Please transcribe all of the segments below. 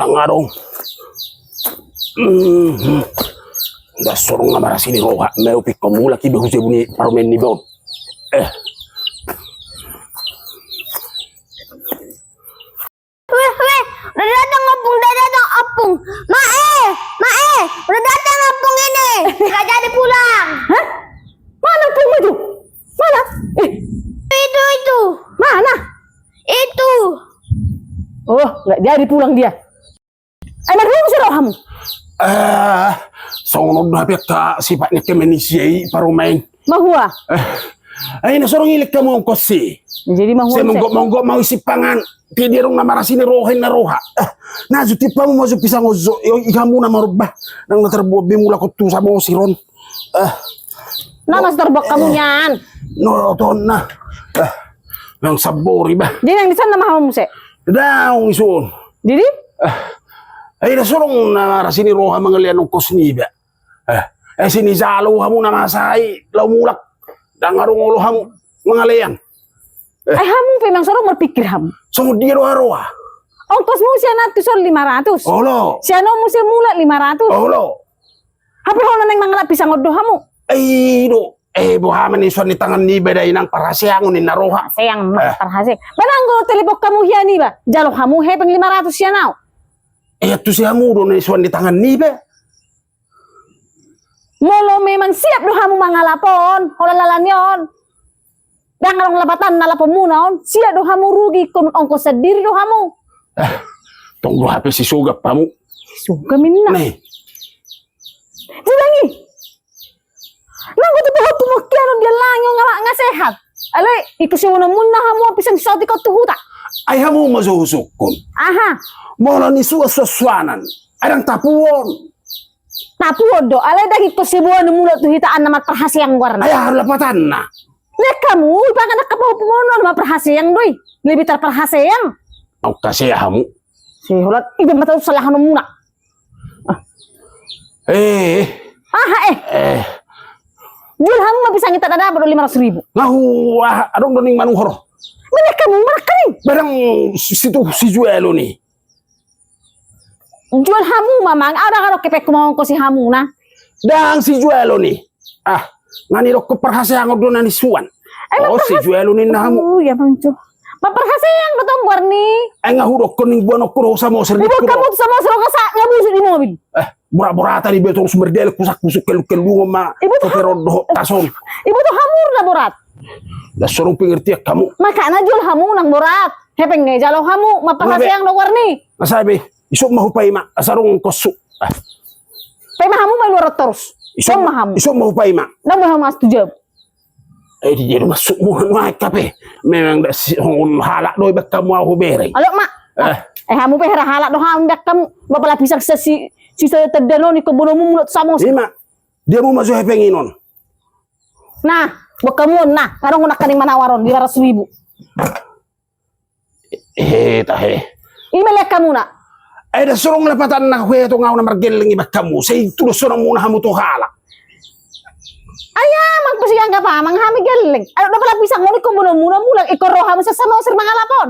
Tangarong. Dasorong nga marasi ni Roha. May upik ko mula kibago siya bunyi parumen ni Bon. Udah datang apung, udah datang apung. Udah datang apung ini. Nggak jadi pulang. Hah? Mana apung itu? Mana? Itu. Mana? Itu. Oh, nggak jadi pulang dia. Emang kamu si Rohamu? Songonod na ka sifatnya kemenisiai parumen. Mahua? Ay, nasorong ilik ka mo ang kosi. Jadi mahua. Saya monggo mau isipangan. Tidirong na marasi ni Rohin na Roha. Nazuti pa mo mazupisa mo zo. Ikamu na marubah. Nang natarbubi mula ko tu sa mo si Ron. Nama Starbucks kamu nyan. No, ton na. Nang sabori ba? Jadi yang di sana mahal mo se. Daong isun. Jadi? Ay, nasorong na marasi ni Roha mangalian ng kosni ba? Sinisalo mo na masay. Laumulak. Dangarong ulo mo mangalian. Ay, hamu memang sorong berpikir hamu. Sungguh dia roha. Ongkos mo siya natin sol 500. Olo. Siya no mo siya mula 500. Olo. Hapi ho na nang mangalap pisang odo hamu. Ay, do. Buhaman ni suan ni tangan ni beday ng parasyangon ni naroha. Sayang parhase. Mananggo telebok kamu hiya ni ba? Jalo hamu he pang 500 siya now. Ito siya mo do ni suan ni tangan ni be. Molo memang siap do hamu mangalapon. Holalalan yon. Dangarong labatan nalapon muna on. Siya do hamu rugi kung ongkos sendiri do hamu. Tunggu hape si sugap pamu. Suga minna. Nih. Silangi. Nang ko tuh pumakiano dia lang yung nga sehat. Alay, ito siya muna hamu pisang sa ko tuhuta. Ay hamu mazuhusukon. Aha. Mola ni suaswanan. Adang tapuon. Tapuon do. Alay dagi ko sibuan mula tuhitaan na matrahasyang warna. Ay harlapatan na. Nek kamu, baka nakapahupumono na maprahasyang doy. Lebih terprahasyang. Ang kasi hamu. Si hulat, iba mataw salahan muna. Jual hamu mabisa kita dada baru 500.000. Ngahu, adong doning manuhoro. Menek kamu marakaring. Barang situ si Juelo ni. Jual hamu mamang, ada kepek kumawang ko si hamu na. Dang si Juelo ni. Ngani ko perhasyang do na ni Suan. Si Juelo ni na hamu. Ya bangco. Maperhasyang batong warni. Ay ngahurok ko ning buwan ko sa mo serdi ko. Ibu kamu sama sero kasa ngabuso di mobil. Bura-burata ni betul sumerdel kusak-kusuk kelu-kelu ma. Ibu tuh do tason. Ibu tuh hamur na borat. Da sorong pengertian kamu. Makana jual hamu nang borat. Hepeng nge jalo hamu maperhasyang do warni. Nasabi, isok mahupay ma asarong kosu. Pay mahamu may lurat terus. Isok mahamu. Isok mahupay ma. Nang mahamu astujab. Di jadi masuk mo nga kape. Memang halak doy bak kamu aku bere. Alo mak. Hamu pe halak do hamu bak kamu bapala pisang si tedano ni kebono mu mulut samo. Ima. Dia mau masuk penginon. Nah, bak kamu nah, karong nak kaning manawaron 500.000. Tahe. Imelek kamu nak. Da sorong lepatan na kwe to ngaw na margeling ibak kamu. Say tulo sorong muna hamu to halak. Ayah, magpasigang ka pa, manghami galing. Ano na pala pisang mo ni kumuno-muno mulang ikoroha mo sa samosir mga lapon.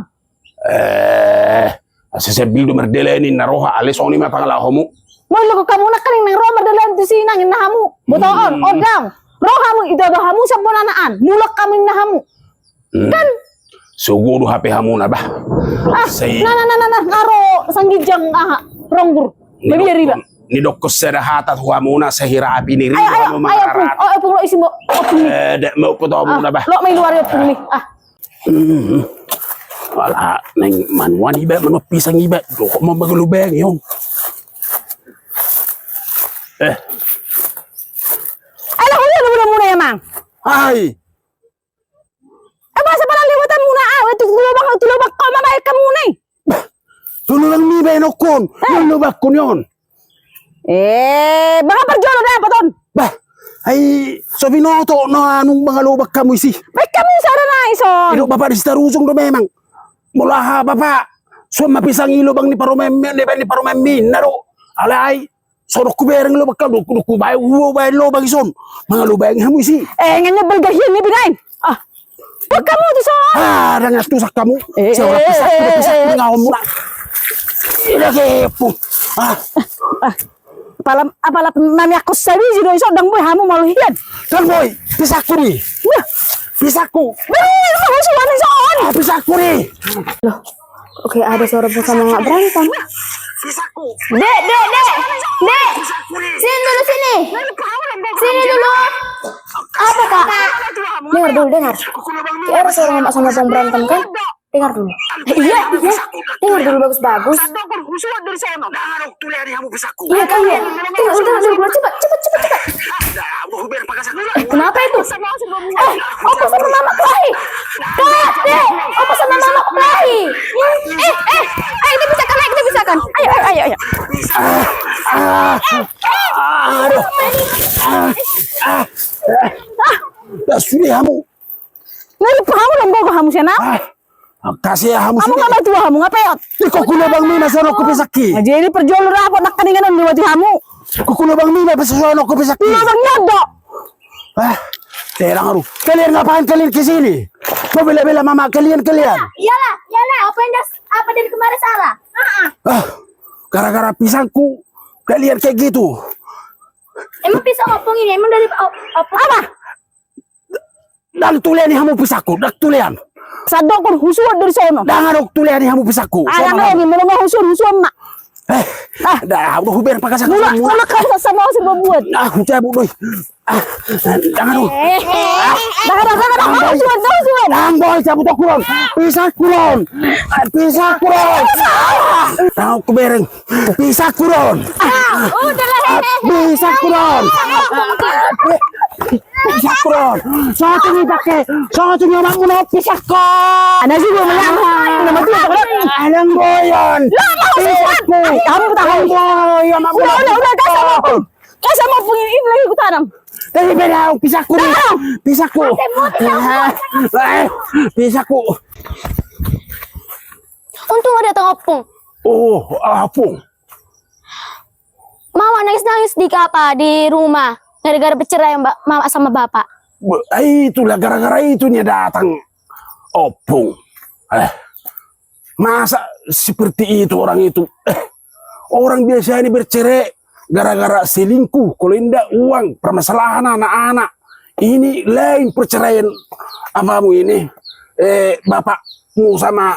Sasabil do merdelenin na roha alis oni ma pangalaho mo. Molo ko kamu na kaning nang roha merdelen to sinang inahamu. Butoon, odang. Roha mo idabahamu sa bonanaan. Mulak kaming nahamu. Kan? Sugo do hape hamu na ba? Ngaro sanggijang ronggur. Bibili riba. Ni dokos serahatat huwa muna sa hirapi ni Rio ayo pung lo isi mo opung ni mau po to muna ba lo may luar yo pung ni wala nang manwan iba mano pisang iba do ko mo maglubeng yon ala ko yan muna ya mang ay basa pala liwatan muna ito tulobak ko mamayad ka muna tulungan mi ba inokon tulobak ko yon baka perjono na paton. Bah, ay sabi no to no anong mga lubak kamu isi. Baik kamu sana na ison. Ilo bapak di starusong do memang. Mula ha bapak. So mapisang ilubang ni parumemmin naro. Alay. Sorok ko bereng lubak kamu ku bay lubang ison. Mga lubang hamu isi. Nganya balgahin ni binain. Wag kamu di son. Rangas tusak kamu. Sa wala pisak ngaw mo na. Ila kepo. Ah, Apala mami ako sabi do iso dang boy hamu malu hiyan. kan boy, pisakku nih. Wah, Pisakku. mau suwan son. Ah, pisakku nih. Loh, oke ada suara bersama nggak berantem. Pisakku. Dek. Sini dulu sini. Sini dulu. Apa kak? Dengar dulu dengar. Kayak ada suara nggak sama bang berantem kan? Dengar dulu. Iya. Dengar dulu bagus-bagus. Iya kan ya. Dengar dulu cepat. Kenapa itu? Opa sama mama kelahi. Kak, dek. Opa sama mama kelahi. Ini bisa kan? Ayo. Aduh. Dah sudah kamu. Ngari pahamu dong bogo hamu sana. Kasih ya kamu Kamu sudah. nggak bantu hamu ngapeyot. Kok kulo bang Mina sana ko pisaki. Jadi perjual rapo nak keningan liwati hamu. Kok kulo bang Mina bisa sana ko pisaki. Iya bang nyodo. Terang aduh. Kalian ngapain kalian ke sini? Mau bela-bela mama kalian. Iyalah. Apa dari kemarin salah? Gara-gara pisangku kalian kayak gitu. Emang pisau opung ini emang dari opung apa? Dan tulian hamu pisangku, dak tulian. Sadok kon husuan dari sono. Dangan dok tulian hamu pisangku. Ayang lagi mau husuan mak. Dah udah huber pakai sakit. Mula kau sama si membuat. Aku cabut doi. Jangan dong. Dah husuan. Dang boy cabut aku ron. Pisah kuron. Aku bereng. Pisah kuron. Pisah kuron. Pisah kuron. Satu ni pakai. Satu ni orang mau pisah kon. Ana juga menyamai. Nama tu apa? Alang boyon. Pisahku. Kamu tahu. Boy, Udah kau sama pun ini lagi ku tanam. Tapi beda, pisahku nih. Pisahku. Pisahku. Untung ada datang opung. Oh, apung. Mama nangis di rumah gara-gara bercerai mama sama bapak. Itulah gara-gara itunya datang opung. Masa seperti itu orang itu? Orang biasa ini bercerai gara-gara selingkuh, kalau tidak uang, permasalahan anak-anak. Ini lain perceraian apamu ini, bapakmu sama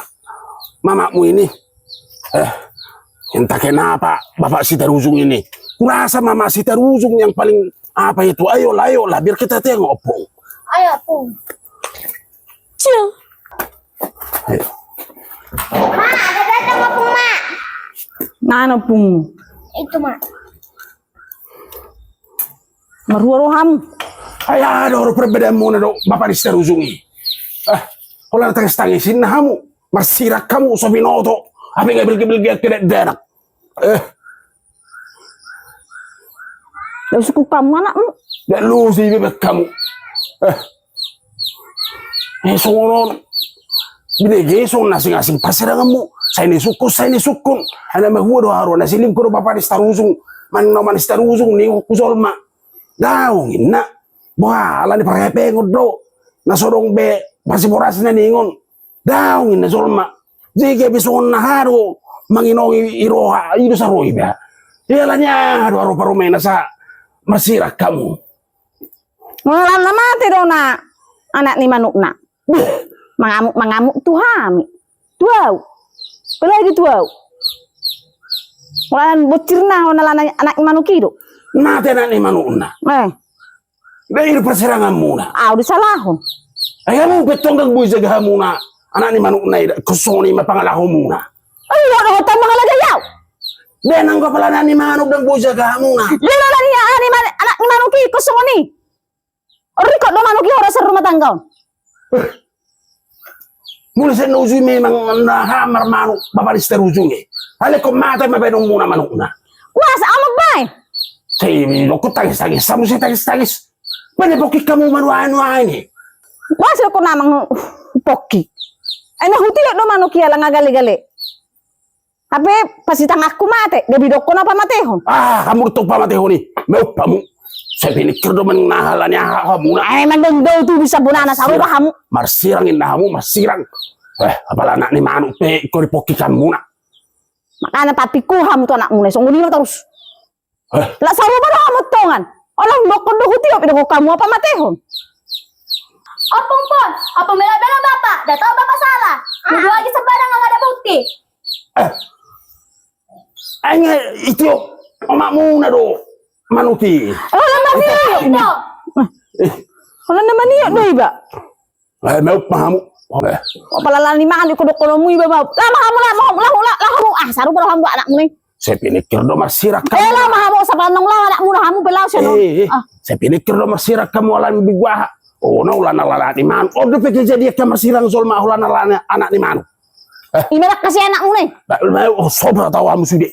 mamamu ini. Entah kenapa bapak si terujung ini. Kurasa mama si terujung yang paling apa itu. Ayolah, biar kita tengok opung. Ayo opung. Cil. Ayo. Ma, ada datang opung ma. Nano pung. Itu ma. Maruaro hamu. Ayah ada orang perbedaan muna do bapak di terujungi. Kalau tangis-tangisin na kamu, marsirak kamu sa binoto. Apa yang bil-bil tidak danak. Dah suku kamu anakmu. Dan lu sih bebek kamu. Songon. Binigay so nasing-asing pasiranganmu. Saya ni sukun. Ana mahuwa do haro na silim ko do bapak di terujung. Man di terujung ni kusolma. Daw ina. Ala ni parepengod do. Nasorong be pasiboras na ningon. Daw ina solma. Jika bisongon na haro manginongi iroha itu sa roi ba. Iyalannya haro parumena sa masirak kamu. Ngalan na mati do na anak ni manuk na. Mangamuk tuhami. Tuau. Pelagi tuau. Walan bocir na anak manuk itu. Mati anak ni manuk na. Dahil perserangan muna. Udah salahon. Ayaw mo betong kang buhay sa muna. Anak ni manuk na kusong ni mapangalaho muna. Ay, wala ko tayong mga lagayaw. Dan ang kapala na ni manuk ng buhay sa muna. Lilo na niya anak ni manuki kusong ni. Oriko do manuki ora sa rumah tangga. Mula sa nusu memang nahamar manuk babalis terujung eh. Hali ko mata mabenong muna manuk na. Wah, sa amag bay. Say, ko tagis-tagis. Samu siya tagis-tagis. Panipokik ka mo manuan-nuan eh. Wah, ko namang poki. Ay nahuti do manuki lang gali-gali. Tapi pasitang aku mate, gabidok ko na pamatehon. Kamu ito pamatehon eh. May upamu. Saya pinikir do man nahalannya kamu na. Ay, mandong daw tu bisa bunana sa rumah kamu. Marsirangin na kamu, marsirang. Apala anak ni manuk pe, ko ripokik kamu na. Makanya papiku hamu tuh anakmu nih, sungguh dia terus. Eh. Lah saru mana kamu tongan? Orang dokon do hutio pindah kamu apa matehon? Opong pon, opong bela-bela bapak. Dah tahu bapak salah. Nuduh lagi sembarang nggak ada bukti. Enge itu omakmu na do manuti. Oh naman niyo. Itu. Kalau naman niyo do iba. Mau pahamu. Palalan lima kan ikut dokonomu iba mau. Lama kamu saru baru kamu anakmu nih. Saya pinikir do marsirak kamu. Lama kamu sa panong lawa anakmu na kamu belau siya no. Saya pikir do marsirak kamu alam bigwa. Oh, na ulan nalala ni man. Oh, do pikir jadi ka marsirang solma ulan nalala anak ni man. Imenak kasi anakmu nih. Oh, sobra tawa mo sudi.